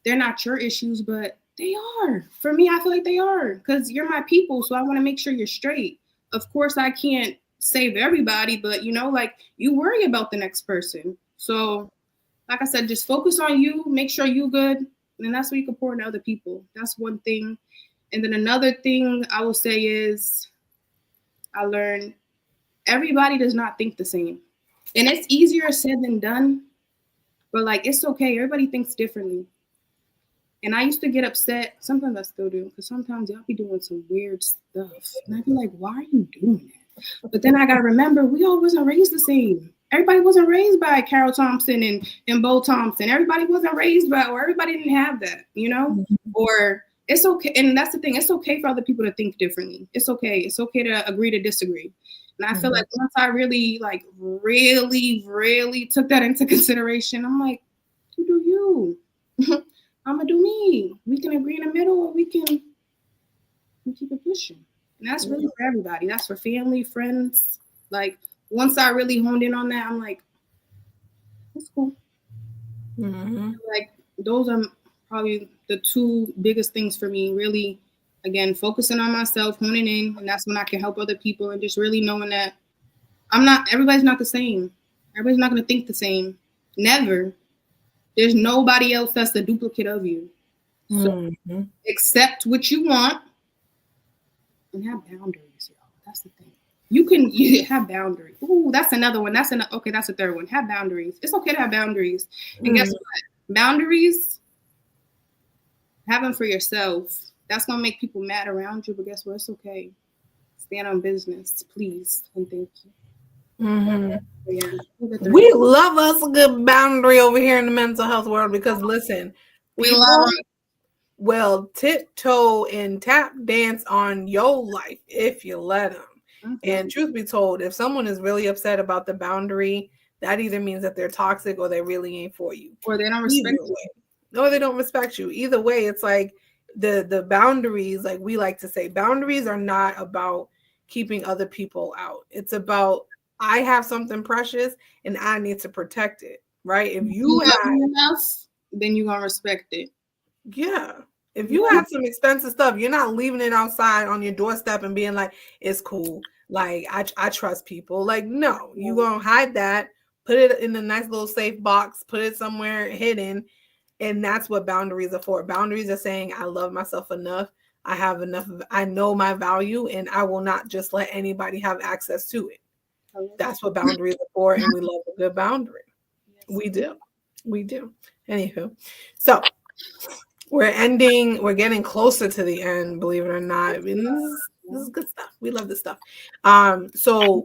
B: they're not your issues, but they are. For me, I feel like they are, because you're my people, so I want to make sure you're straight. Of course, I can't save everybody, but like, you worry about the next person. So, like I said, just focus on you, make sure you good, and that's what you can pour into other people. That's one thing. And then another thing I will say is, I learned everybody does not think the same. And it's easier said than done, but like, it's okay. Everybody thinks differently. And I used to get upset. Sometimes I still do, because sometimes y'all be doing some weird stuff. And I'd be like, why are you doing that? But then I got to remember, we all wasn't raised the same. Everybody wasn't raised by Carol Thompson and Bo Thompson. Everybody wasn't raised by, or everybody didn't have that, Or it's okay. And that's the thing. It's okay for other people to think differently. It's okay. It's okay to agree to disagree. And I feel like once I really took that into consideration, I'm like, you do you. I'm going to do me. We can agree in the middle, or we keep it pushing. And that's really for everybody. That's for family, friends. Like, once I really honed in on that, I'm like, that's cool. Like, those are probably the two biggest things for me. Really, again, focusing on myself, honing in, and that's when I can help other people, and just really knowing that everybody's not the same. Everybody's not going to think the same. Never. There's nobody else that's the duplicate of you. So accept what you want and have boundaries, y'all. That's the thing. You have boundaries. Ooh, that's another one. That's the third one. Have boundaries. It's okay to have boundaries. And guess what? Boundaries, have them for yourself. That's going to make people mad around you, but guess what? It's okay. Stand on business, please, and thank you. Yeah.
A: We love us a good boundary over here in the mental health world, because listen, people will tiptoe and tap dance on your life if you let them. And truth be told, if someone is really upset about the boundary, that either means that they're toxic or they really ain't for you,
B: or they don't respect you.
A: No, they don't respect you. Either way, it's like the boundaries, like we like to say, boundaries are not about keeping other people out. It's about, I have something precious and I need to protect it, right? If you have
B: enough, then you're going to respect it.
A: Yeah. If you have some expensive stuff, you're not leaving it outside on your doorstep and being like, it's cool. Like, I trust people. Like, no, you're going to hide that, put it in a nice little safe box, put it somewhere hidden. And that's what boundaries are for. Boundaries are saying, I love myself enough. I have enough of, I know my value, and I will not just let anybody have access to it. That's what boundaries are for, and we love a good boundary. Yes. We do. Anywho, so we're getting closer to the end, believe it or not. I mean, this is good stuff. We love this stuff. So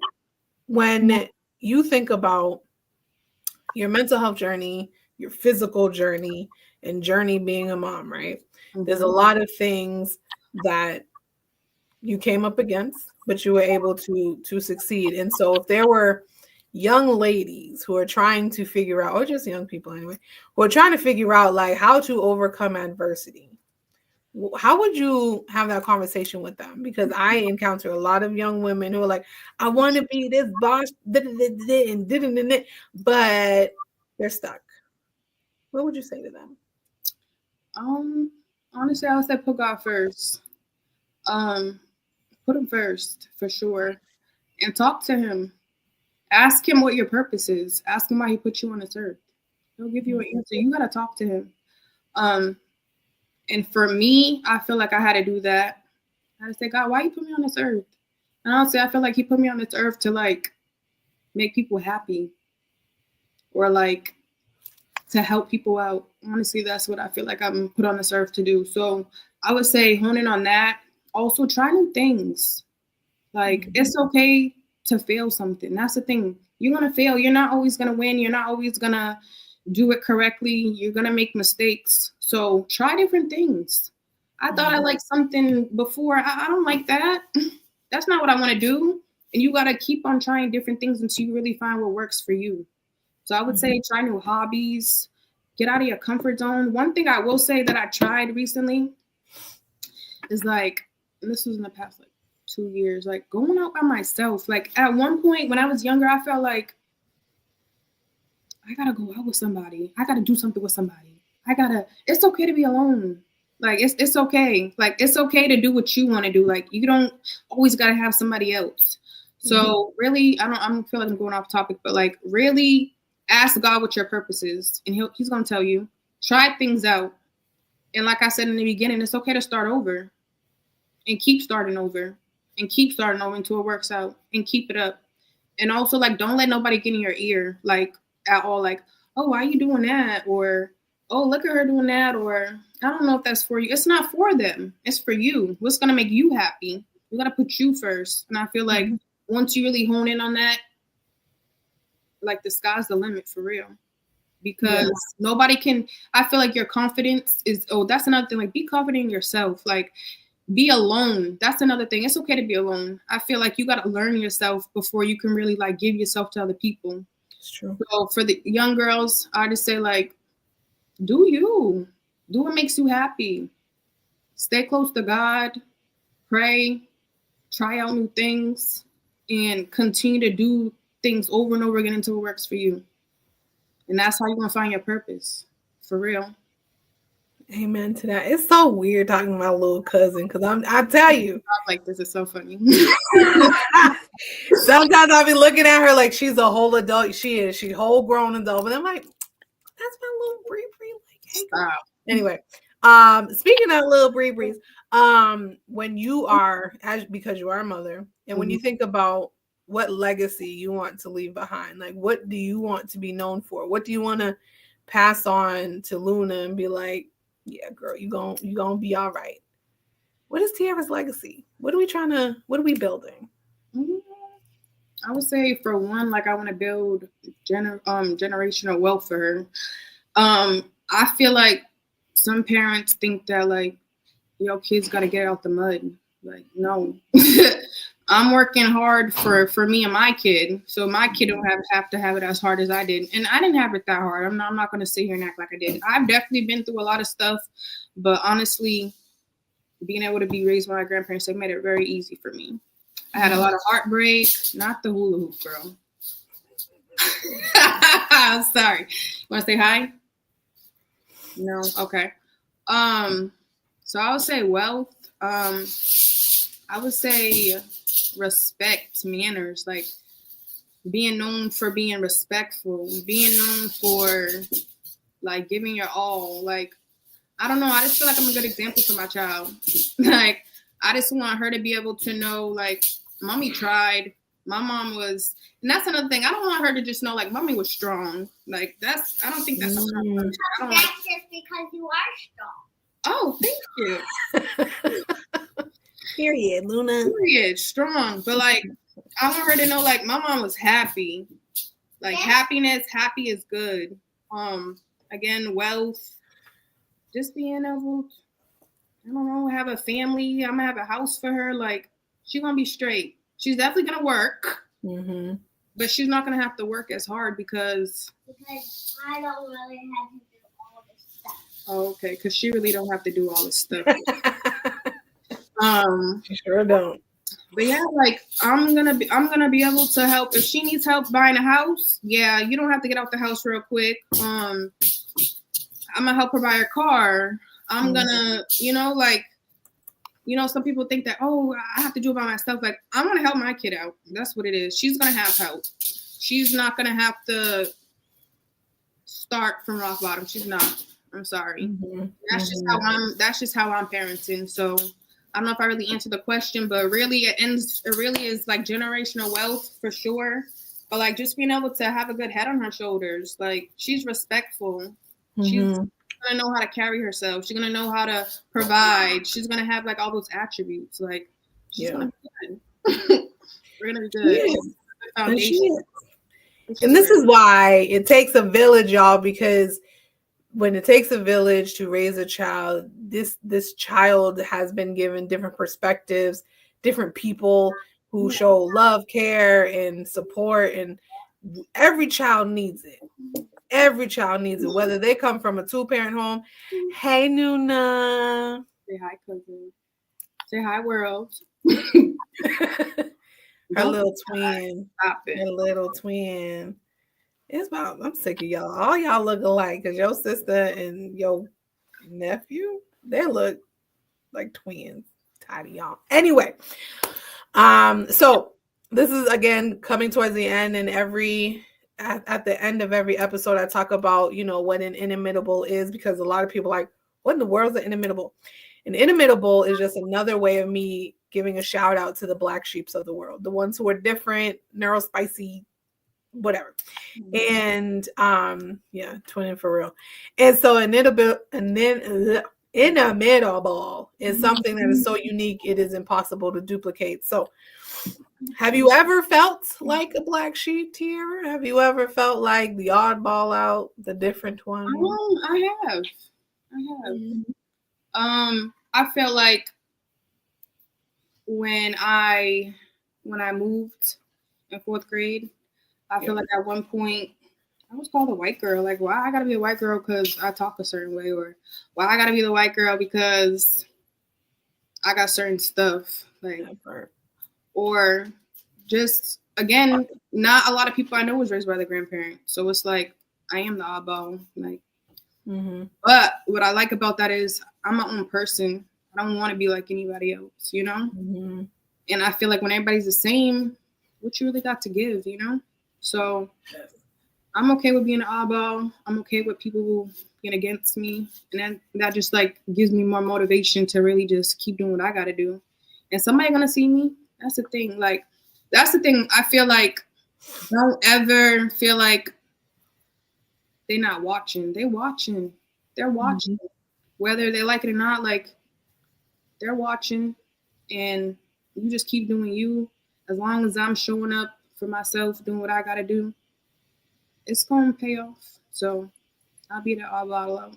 A: when you think about your mental health journey, your physical journey, and journey being a mom, right? There's a lot of things that you came up against, but you were able to succeed. And so if there were young ladies who are trying to figure out, or just young people anyway, who are trying to figure out like how to overcome adversity, how would you have that conversation with them? Because I encounter a lot of young women who are like, I want to be this boss, but they're stuck. What would you say to them?
B: Honestly, I would say put God first. Put him first for sure, and talk to him. Ask him what your purpose is. Ask him why he put you on this earth. He'll give you an answer. You gotta talk to him. And for me, I feel like I had to do that. I had to say, God, why you put me on this earth? And honestly, I feel like he put me on this earth to like make people happy, or like to help people out. Honestly, that's what I feel like I'm put on this earth to do. So I would say hone in on that. Also, try new things. Like, it's okay to fail something. That's the thing. You're going to fail. You're not always going to win. You're not always going to do it correctly. You're going to make mistakes. So try different things. I thought I liked something before. I don't like that. That's not what I want to do. And you got to keep on trying different things until you really find what works for you. So I would say try new hobbies, get out of your comfort zone. One thing I will say that I tried recently is like, and this was in the past like 2 years, like going out by myself. Like at one point when I was younger, I felt like I gotta go out with somebody. I gotta do something with somebody. It's okay to be alone. Like it's okay. Like it's okay to do what you want to do. Like you don't always gotta have somebody else. So really, I'm feel like I'm going off topic, but like really ask God what your purpose is, and he's gonna tell you. Try things out. And like I said in the beginning, it's okay to start over and keep starting over and keep starting over until it works out and keep it up. And also like don't let nobody get in your ear like at all, like, oh, why are you doing that? Or oh, look at her doing that, or I don't know if that's for you. It's not for them. It's for you. What's gonna make you happy? You gotta put you first. And I feel like once you really hone in on that, like the sky's the limit for real. Because nobody can, I feel like your confidence is, that's another thing. Like be confident in yourself. Like be alone. That's another thing. It's okay to be alone. I feel like you got to learn yourself before you can really like give yourself to other people.
A: It's true.
B: So for the young girls, I just say like, do you. Do what makes you happy. Stay close to God. Pray. Try out new things. And continue to do things over and over again until it works for you. And that's how you're going to find your purpose. For real.
A: Amen to that. It's so weird talking to my little cousin because I tell you.
B: I'm like, this is so funny.
A: Sometimes I'll be looking at her like she's a whole adult. She's whole grown adult. But I'm like, that's my little Bree. Like, hey,
B: Stop.
A: Anyway, speaking of little Bree, when you are, because you are a mother, and when you think about what legacy you want to leave behind, like what do you want to be known for? What do you want to pass on to Luna and be like, yeah, girl, you gonna be all right? What is Tiara's legacy? What are we building?
B: I would say for one, like I want to build generational wealth for her. I feel like some parents think that like your kids got to get out the mud. Like, no. I'm working hard for me and my kid, so my kid don't have to have it as hard as I did, and I didn't have it that hard. I'm not going to sit here and act like I did. I've definitely been through a lot of stuff, but honestly, being able to be raised by my grandparents, they made it very easy for me. I had a lot of heartbreak, not the hula hoop girl. I'm sorry. You want to say hi? No. Okay. So I would say wealth. I would say respect, manners, like being known for being respectful, being known for like giving your all. Like, I don't know. I just feel like I'm a good example for my child. Like, I just want her to be able to know, like, mommy tried. My mom was, and that's another thing. I don't want her to just know, like, mommy was strong. Like, I don't think that's something.
C: That's just because you are strong.
B: Oh, thank you.
A: Period, Luna.
B: Period, strong. But like, I want her to know, like, my mom was happy. Like happiness, happy is good. Again, wealth, just being able, I don't know, have a family. I'm gonna have a house for her. Like, she's gonna be straight. She's definitely gonna work, but she's not gonna have to work as hard because
C: I don't really have to do all this stuff.
B: oh, okay, because she really don't have to do all this stuff.
A: She sure don't.
B: But yeah, like I'm gonna be able to help if she needs help buying a house. Yeah, you don't have to get out the house real quick. I'm gonna help her buy a car. I'm gonna, some people think that, oh, I have to do it by myself. Like, I want to help my kid out. That's what it is. She's gonna have help. She's not gonna have to start from rock bottom. She's not. I'm sorry.
A: Mm-hmm.
B: That's just how I'm parenting. So I don't know if I really answered the question, but really it really is like generational wealth for sure. But like just being able to have a good head on her shoulders. Like she's respectful. She's gonna know how to carry herself. She's gonna know how to provide. She's gonna have like all those attributes. Like she's gonna be good. We're gonna be good. Foundation.
A: And this is why it takes a village, y'all, because when it takes a village to raise a child, this child has been given different perspectives, different people who show love, care, and support, and every child needs it. Every child needs it, whether they come from a 2-parent home. Hey, Nuna.
B: Say hi, cousin. Say hi, world.
A: Her little twin.
B: Stop it.
A: Her little twin. It's about, I'm sick of y'all. All y'all look alike because your sister and your nephew, they look like twins. Tired of y'all. Anyway, so this is again coming towards the end, and at the end of every episode, I talk about, what an inimitable is, because a lot of people are like, what in the world is an inimitable? An inimitable is just another way of me giving a shout out to the black sheeps of the world, the ones who are different, neurospicy, whatever. And twinning for real. And so an inimitable is something that is so unique it is impossible to duplicate. So have you ever felt like a black sheep, Tiara? Have you ever felt like the oddball out, the different one?
B: I have. I felt like when I moved in 4th grade, I feel like at one point I was called a white girl. Like, why I gotta be a white girl because I talk a certain way, or why I gotta be the white girl because I got certain stuff. Like, or just again, not a lot of people I know was raised by the grandparents. So it's like I am the oddball. Like, but what I like about that is I'm my own person. I don't want to be like anybody else, And I feel like when everybody's the same, what you really got to give, So I'm okay with being an oddball. I'm okay with people being against me. And then that just like gives me more motivation to really just keep doing what I got to do. And somebody going to see me. That's the thing. Like, that's the thing. I feel like don't ever feel like they're not watching. They're watching. Whether they like it or not, like, they're watching. And you just keep doing you. As long as I'm showing up for myself, doing what I got to do, it's going to pay off. So I'll be there all out.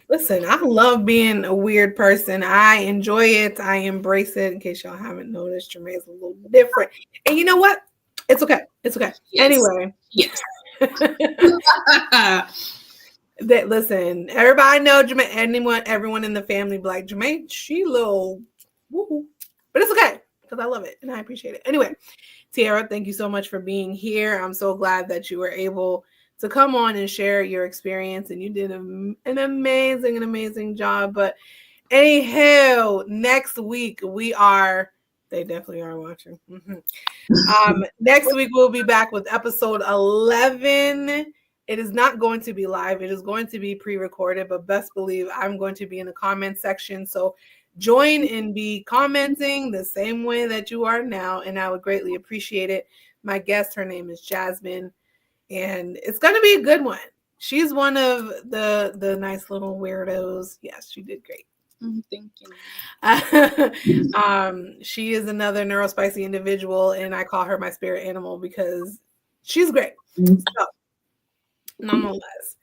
A: Listen, I love being a weird person. I enjoy it. I embrace it. In case y'all haven't noticed, Jermaine's a little different. And you know what? It's okay. It's okay. Yes. Anyway.
B: Yes.
A: Listen, everybody know Jermaine, everyone in the family be like, Jermaine, she little woo-hoo. But it's okay because I love it and I appreciate it. Anyway, Tiara, thank you so much for being here. I'm so glad that you were able to come on and share your experience, and you did an amazing job. But anyhow, next week they definitely are watching. Next week we'll be back with episode 11. It is not going to be live. It is going to be pre-recorded, but best believe I'm going to be in the comment section. So join and be commenting the same way that you are now, and I would greatly appreciate it. My guest, her name is Jasmine, and it's going to be a good one. She's one of the nice little weirdos. Yes, she did great.
B: Thank you.
A: She is another neurospicy individual, and I call her my spirit animal because she's great. So, nonetheless,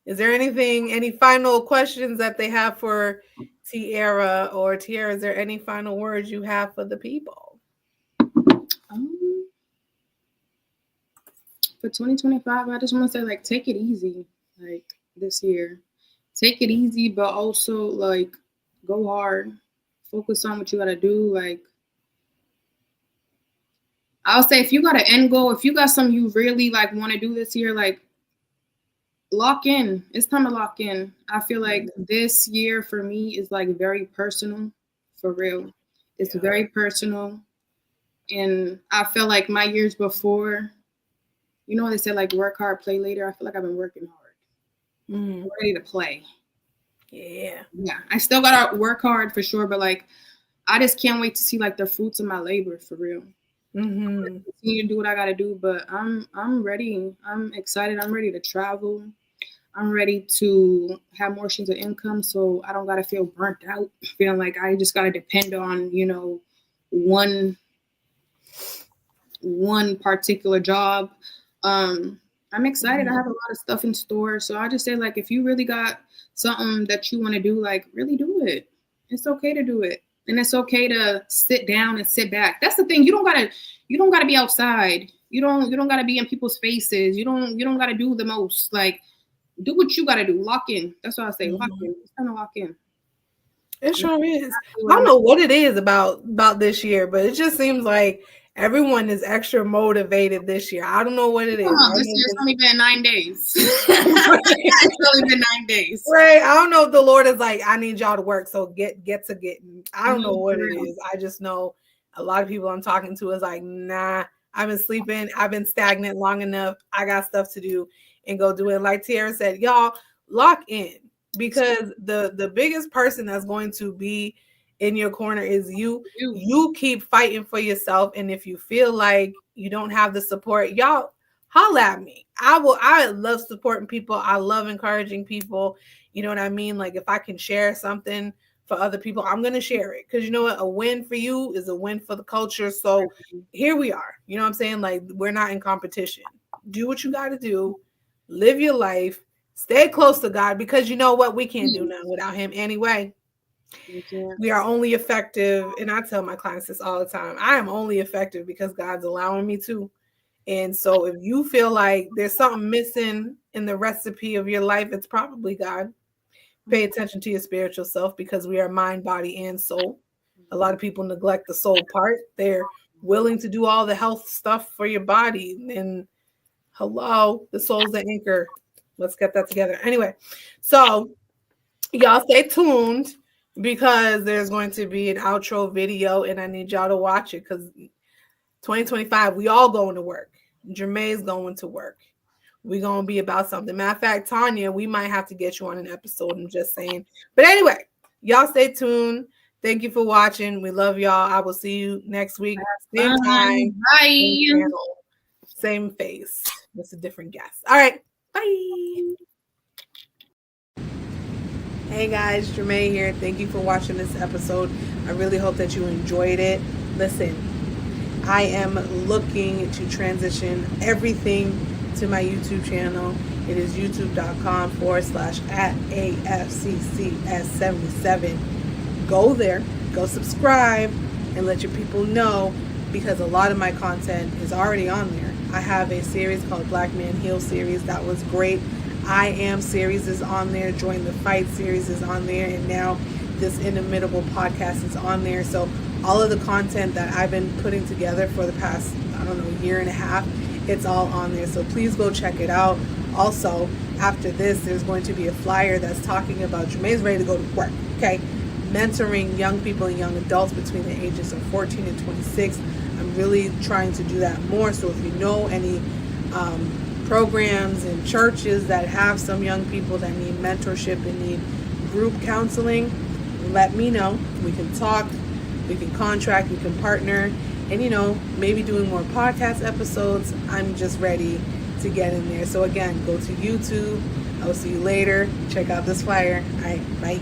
A: is there any final questions that they have for Tiara? Or Tiara, is there any final words you have for the people?
B: For 2025, I just want to say, like, take it easy, like, this year. Take it easy, but also, like, go hard. Focus on what you got to do. Like, I'll say if you got an end goal, if you got something you really, like, want to do this year, like, lock in. It's time to lock in. I feel like this year for me is, like, very personal, for real. It's very personal. And I feel like my years before, you know, they said, like, work hard, play later. I feel like I've been working hard. I'm ready to play.
A: Yeah.
B: I still gotta work hard for sure, but, like, I just can't wait to see, like, the fruits of my labor, for real. Continue to do what I gotta do, but I'm ready. I'm excited. I'm ready to travel. I'm ready to have more streams of income, so I don't gotta feel burnt out, feeling like I just gotta depend on, you know, one particular job. I'm excited. I have a lot of stuff in store. So I just say, like, if you really got something that you want to do, like, really do it. It's okay to do it. And it's okay to sit down and sit back. That's the thing. You don't gotta be outside. You don't gotta be in people's faces. You don't gotta do the most. Like, do what you gotta do. Lock in. That's what I say. Lock in. It's time to lock in.
A: It sure is. I don't know what it is about this year, but it just seems like everyone is extra motivated this year. I don't know what it is.
B: This year's only been 9 days. It's only been 9 days.
A: Right. I don't know if the Lord is like, I need y'all to work, so get to getting. I don't know what it is. I just know a lot of people I'm talking to is like, nah, I've been sleeping. I've been stagnant long enough. I got stuff to do and go do it. Like Tiara said, y'all lock in, because the biggest person that's going to be in your corner is you. You keep fighting for yourself. And if you feel like you don't have the support, y'all holla at me. I love supporting people. I love encouraging people. You know what I mean? Like, if I can share something for other people, I'm going to share it. Because you know what? A win for you is a win for the culture. So here we are. You know what I'm saying? Like, we're not in competition. Do what you got to do. Live your life. Stay close to God, because you know what? We can't do nothing without him anyway. We are only effective, and I tell my clients this all the time, I am only effective because God's allowing me to. And so if you feel like there's something missing in the recipe of your life, it's probably God. Pay attention to your spiritual self, because we are mind, body, and soul. A lot of people neglect the soul part. They're willing to do all the health stuff for your body, and hello, the soul's the anchor. Let's get that together. Anyway, so y'all stay tuned, because there's going to be an outro video, and I need y'all to watch it, because 2025, we all going to work. Jermaine's going to work. We're going to be about something. Matter of fact, Tanya, we might have to get you on an episode. I'm just saying. But anyway, y'all stay tuned. Thank you for watching. We love y'all. I will see you next week. Same time.
B: Bye.
A: Same channel, same face. It's a different guest. All right. Bye. Hey guys, Jermaine here. Thank you for watching this episode. I really hope that you enjoyed it. Listen, I am looking to transition everything to my YouTube channel. It is youtube.com/@AFCCS77. Go there, go subscribe, and let your people know, because a lot of my content is already on there. I have a series called Black Man Heal series. That was great. I Am series is on there. Join the Fight series is on there. And now this Inimitable podcast is on there. So all of the content that I've been putting together for the past, year and a half, it's all on there. So please go check it out. Also, after this, there's going to be a flyer that's talking about Jermaine's ready to go to work. Okay. Mentoring young people and young adults between the ages of 14 and 26. I'm really trying to do that more. So if you know any programs and churches that have some young people that need mentorship and need group counseling, let me know. We can talk, we can contract, we can partner, and maybe doing more podcast episodes. I'm just ready to get in there. So again, go to YouTube. I will see you later. Check out this flyer. All right, bye.